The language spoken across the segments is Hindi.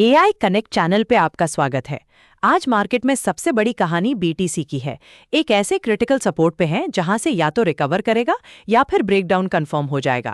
एआई कनेक्ट चैनल पे आपका स्वागत है। आज मार्केट में सबसे बड़ी कहानी बीटीसी की है। एक ऐसे क्रिटिकल सपोर्ट पे है जहां से या तो रिकवर करेगा या फिर ब्रेकडाउन कंफर्म हो जाएगा।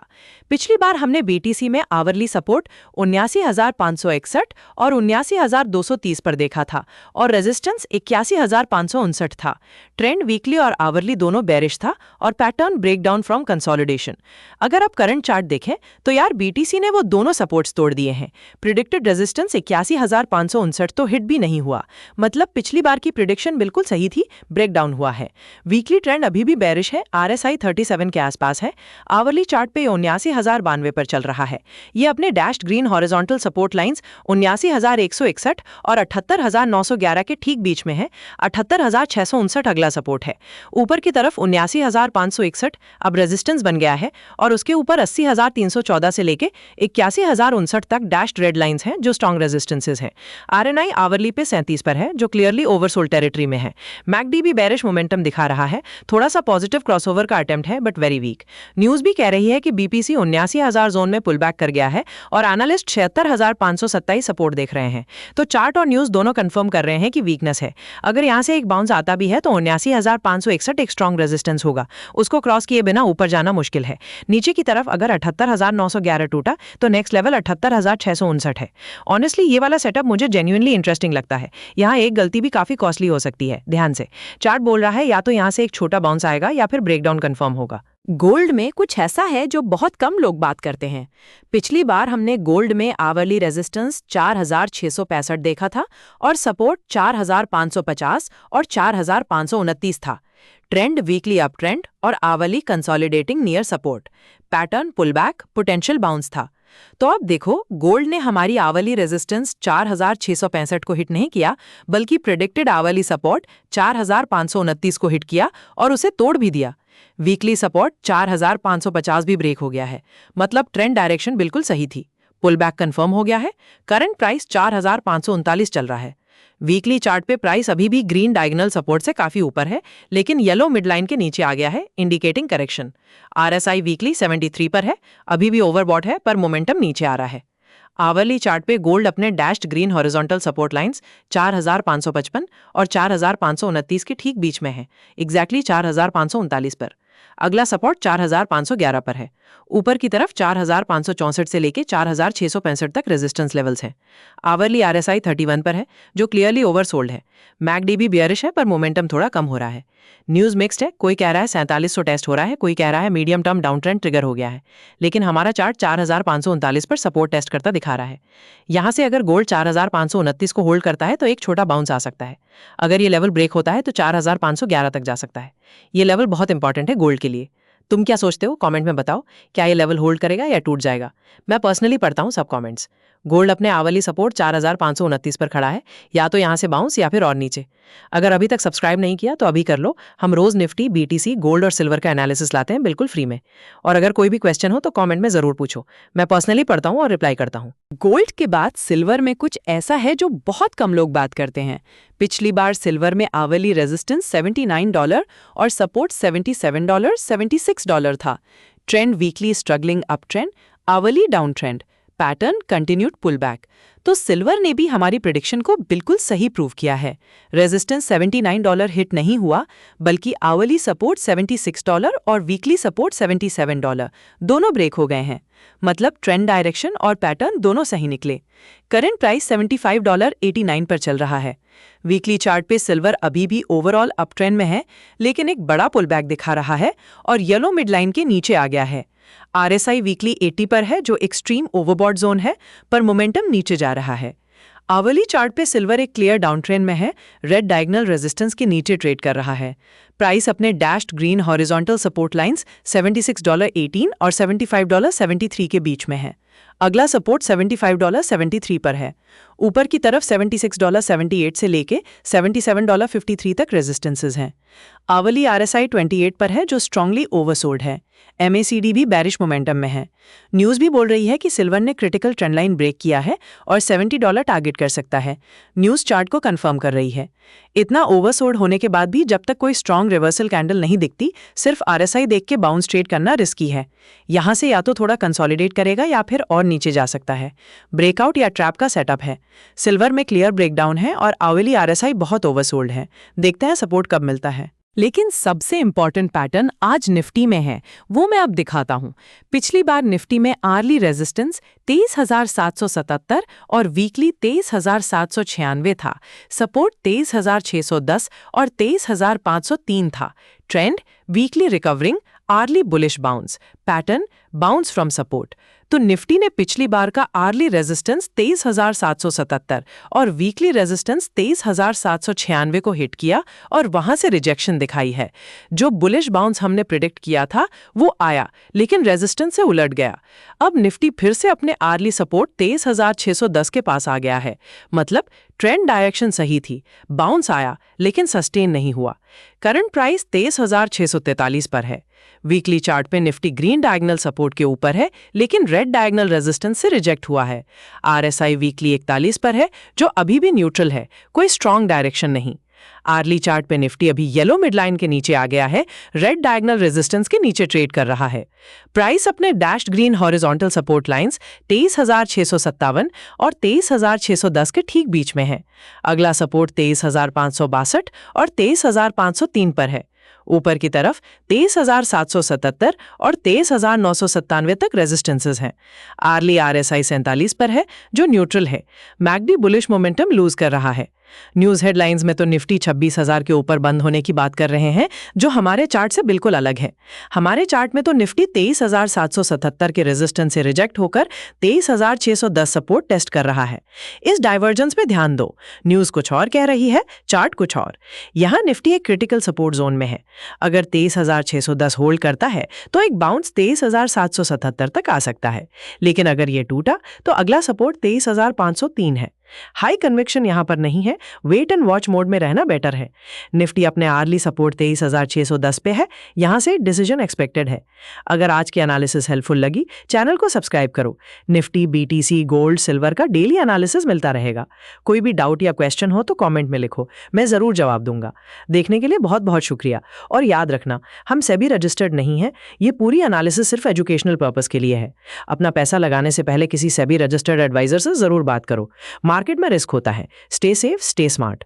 पिछली बार हमने बीटीसी में आवरली सपोर्ट 79,561 और 79,230 पर देखा था और रेजिस्टेंस 81,559 था। ट्रेंड वीकली और आवरली दोनों बेरिश था और पैटर्न ब्रेकडाउन फ्रॉम कंसोलिडेशन। अगर आप करंट चार्ट देखें तो यार बीटीसी ने वो दोनों सपोर्ट्स तोड़ दिए हैं। प्रिडिक्टेड रेजिस्टेंस 81,559 तो हिट भी नहीं हुआ, मतलब पिछली बार की प्रिडिक्शन बिल्कुल सही थी, ब्रेकडाउन हुआ है। वीकली ट्रेंड अभी भी बेरिश है, आरएसआई 37 के आसपास है। आवरली चार्ट पे 79,092 पर चल रहा है। ये अपने dashed green horizontal support lines 79,161 और 78,911 के ठीक बीच में है। 78,659 अगला सपोर्ट है। ऊपर की तरफ 79,561 अब रेजिस्टेंस बन गया है और उसके ऊपर 80,314 से लेके 81,059 तक डैश्ड रेड लाइंस हैं जो स्ट्रॉन्ग रेजिस्टेंसेस हैं। आरएनआई आवरली पे 37 पर है जो क्लियरली ओवरसोल्ड टेरिटरी में है। मैकडी भी बेरिश मोमेंटम दिखा रहा है, थोड़ा सा पॉजिटिव क्रॉसओवर का अटेम्प्ट है बट वेरी वीक। न्यूज भी कह रही है कि बीपीसी 79,000 जोन में पुल बैक कर गया है और एनालिस्ट 76,527 सपोर्ट देख रहे हैं। तो चार्ट और न्यूज दोनों कंफर्म कर रहे हैं कि वीकनेस है। अगर यहां से एक बाउंस आता भी है तो 79,561 एक स्ट्रॉन्ग रेजिस्टेंस होगा, उसको क्रॉस किए बिना ऊपर जाना मुश्किल है। नीचे की तरफ अगर 78,911 टूटा तो नेक्स्ट लेवल 78,659 है। ऑनेस्टली ये वाला सेटअप मुझे जेन्युइनली इंटरेस्टिंग लगता है। यहाँ एक गलती भी काफी कॉस्टली हो सकती है। ध्यान से चार्ट बोल रहा है या तो यहाँ से एक छोटा बाउंस आएगा या फिर ब्रेकडाउन कंफर्म होगा। गोल्ड में कुछ ऐसा है जो बहुत कम लोग बात करते हैं। पिछली बार हमने गोल्ड में आवरली रेजिस्टेंस 4,665 देखा था और सपोर्ट 4,550 और 4,529 था। ट्रेंड वीकली अप ट्रेंड और hourly consolidating near support. Pattern pullback, potential bounce था। तो अब देखो, गोल्ड ने हमारी आवरली रेजिस्टेंस 4,665 को हिट नहीं किया, बल्कि प्रेडिक्टेड आवरली सपोर्ट 4,529 को हिट किया और उसे तोड़ भी दिया। वीकली सपोर्ट 4,550 भी ब्रेक हो गया है, मतलब ट्रेंड डायरेक्शन बिल्कुल सही थी। पुल बैक कंफर्म हो गया है। करंट प्राइस 4,539 चल रहा है। वीकली चार्ट पे प्राइस अभी भी ग्रीन डायगोनल सपोर्ट से काफी ऊपर है, लेकिन येलो मिडलाइन के नीचे आ गया है, इंडिकेटिंग करेक्शन। आरएसआई वीकली 73 पर है, अभी भी ओवरबॉट है पर मोमेंटम नीचे आ रहा है। आवरली चार्ट पे गोल्ड अपने dashed green horizontal support lines 4,555 और 4,529 के ठीक बीच में है, एग्जैक्टली 4,539 पर। अगला सपोर्ट 4,511 पर है। ऊपर की तरफ 4,564 से लेके 4,665 तक रेजिस्टेंस लेवल्स हैं। आवरली आरएसआई 31 पर है जो क्लियरली ओवरसोल्ड है। मैकडी भी बियरिश है पर मोमेंटम थोड़ा कम हो रहा है। न्यूज मिक्स्ड है, कोई कह रहा है 4700 टेस्ट हो रहा है, कोई कह रहा है medium term down trend trigger हो गया है, लेकिन हमारा चार्ट 4,539 पर सपोर्ट टेस्ट करता दिखा रहा है। यहां से अगर गोल्ड 4,529 को होल्ड करता है तो एक छोटा बाउंस आ सकता है। अगर ये लेवल ब्रेक होता है तो 4,511 तक जा सकता है। ये लेवल बहुत इंपॉर्टेंट है गोल्ड के लिए। तुम क्या सोचते हो, कमेंट में बताओ। क्या ये लेवल होल्ड करेगा या टूट जाएगा? मैं पर्सनली पढ़ता हूँ सब कमेंट्स। गोल्ड अपने आवरली सपोर्ट 4,529 पर खड़ा है, या तो यहाँ से बाउंस या फिर और नीचे। अगर अभी तक सब्सक्राइब नहीं किया तो अभी कर लो। हम रोज निफ्टी, बीटीसी, गोल्ड और सिल्वर का एनालिसिस लाते हैं बिल्कुल फ्री में। और अगर कोई भी क्वेश्चन हो तो कमेंट में जरूर पूछो, मैं पर्सनली पढ़ता हूँ और रिप्लाई करता हूँ। गोल्ड के बाद सिल्वर में कुछ ऐसा है जो बहुत कम लोग बात करते हैं। पिछली बार सिल्वर में आवरली रेजिस्टेंस $79 और सपोर्ट $77, $76 था। Trend weekly struggling up trend, hourly down trend, pattern continued pull back. तो सिल्वर ने भी हमारी प्रेडिक्शन को बिल्कुल सही प्रूव किया है। रेजिस्टेंस $79 हिट नहीं हुआ, बल्कि आवरली सपोर्ट $76 और वीकली सपोर्ट $77 दोनों ब्रेक हो गए हैं। मतलब ट्रेंड डायरेक्शन और पैटर्न दोनों सही निकले। करंट प्राइस $75.89 पर चल रहा है। वीकली चार्ट पे सिल्वर अभी भी ओवरऑल अप ट्रेंड में है, लेकिन एक बड़ा पुल बैक दिखा रहा है और येलो मिडलाइन के नीचे आ गया है। आरएसआई वीकली 80 पर है जो एक्सट्रीम ओवरबॉट जोन है, पर मोमेंटम नीचे जा रहा है। आवरली चार्ट पे सिल्वर एक क्लियर डाउन ट्रेंड में है, रेड डायगोनल रेजिस्टेंस के नीचे ट्रेड कर रहा है। प्राइस अपने dashed green horizontal support lines $76.18 और $75.73 के बीच में है। अगला सपोर्ट $75.73 पर है। ऊपर की तरफ $76.78 से लेके $77.53 तक रेजिस्टेंसेज हैं। आवरली आरएसआई 28 पर है जो स्ट्रांगली ओवरसोल्ड है। एमएसीडी भी बैरिश मोमेंटम में है। न्यूज भी बोल रही है कि सिल्वर ने क्रिटिकल ट्रेंड लाइन ब्रेक किया है और $70 टारगेट कर सकता है। न्यूज चार्ट को कंफर्म कर रही है। इतना ओवरसोल्ड होने के बाद भी जब तक कोई स्ट्रांग स्ट्रांग रिवर्सल कैंडल नहीं दिखती, सिर्फ RSI देख के बाउंस ट्रेड करना रिस्की है। यहाँ से या तो थोड़ा कंसोलिडेट करेगा या फिर और नीचे जा सकता है। ब्रेकआउट या ट्रैप का सेटअप है। सिल्वर में क्लियर ब्रेकडाउन है और आवली RSI बहुत ओवरसोल्ड है। देखते हैं सपोर्ट कब मिलता है। लेकिन सबसे इंपॉर्टेंट पैटर्न आज निफ्टी में है, वो मैं अब दिखाता हूँ। पिछली बार निफ्टी में आर्ली रेजिस्टेंस 23,777 और वीकली 23,796 था। सपोर्ट 23,610 और 23,503 था। Trend weekly recovering, early bullish bounce, pattern bounce from support. तो निफ्टी ने पिछली बार का आर्ली रेजिस्टेंस 23,777 और वीकली रेजिस्टेंस 23,796 को हिट किया और वहां से रिजेक्शन दिखाई है। जो बुलिश बाउंस हमने प्रिडिक्ट किया था वो आया, लेकिन रेजिस्टेंस से उलट गया। अब निफ्टी फिर से अपने आर्ली सपोर्ट 23,610 के पास आ गया है। मतलब ट्रेंड डायरेक्शन सही थी, बाउंस आया लेकिन सस्टेन नहीं हुआ। करंट प्राइस 23,643 पर है। वीकली चार्ट पे निफ्टी ग्रीन डायगोनल सपोर्ट के ऊपर है, लेकिन रेड डायगोनल रेजिस्टेंस से रिजेक्ट हुआ है। RSI वीकली 41 पर है, जो अभी भी न्यूट्रल है, कोई स्ट्रांग डायरेक्शन नहीं। आर्ली चार्ट पे निफ्टी अभी येलो मिडलाइन के नीचे आ गया है, रेड डायगोनल रेजिस्टेंस के नीचे ट्रेड कर रहा है। प्राइस अपने dashed green horizontal support lines 23,657 और 23,610 के ठीक बीच में है। अगला सपोर्ट 23,562 और 23,503 पर है। ऊपर की तरफ 23,777 और 23,997 तक रेजिस्टेंसेस हैं। आर्ली RSI 47 पर है, जो न्यूट्रल है। मैकडी बुलिश मोमेंटम लूज कर रहा है। न्यूज हेडलाइंस में तो निफ्टी 26,000 के ऊपर बंद होने की बात कर रहे हैं, जो हमारे चार्ट से बिल्कुल अलग है। हमारे चार्ट में तो निफ्टी 23,777 के रेजिस्टेंस से रिजेक्ट होकर 23,610 सपोर्ट टेस्ट कर रहा है। इस डाइवर्जेंस पे ध्यान दो, न्यूज कुछ और कह रही है, चार्ट कुछ और। यहाँ निफ्टी एक क्रिटिकल सपोर्ट जोन में है। अगर 23,610 होल्ड करता है तो एक बाउंस 23,777 तक आ सकता है, लेकिन अगर ये टूटा तो अगला सपोर्ट 23,503 है। हाई कन्विक्शन यहां पर नहीं है, वेट एंड वॉच मोड में रहना बेटर है। निफ्टी अपने आर्ली सपोर्ट 23,610 पे है, यहां से डिसीजन एक्सपेक्टेड है। अगर आज की एनालिसिस हेल्पफुल लगी, चैनल को सब्सक्राइब करो। निफ्टी, BTC, गोल्ड, सिल्वर का डेली एनालिसिस मिलता रहेगा। कोई भी डाउट या क्वेश्चन हो तो कमेंट में लिखो, मैं जरूर जवाब दूंगा। देखने के लिए बहुत बहुत शुक्रिया। और याद रखना, हम सेबी रजिस्टर्ड नहीं है, ये पूरी एनालिसिस सिर्फ एजुकेशनल पर्पस के लिए है। अपना पैसा लगाने से पहले किसी सेबी रजिस्टर्ड एडवाइजर से जरूर बात करो। मार्केट में रिस्क होता है। Stay safe, stay smart.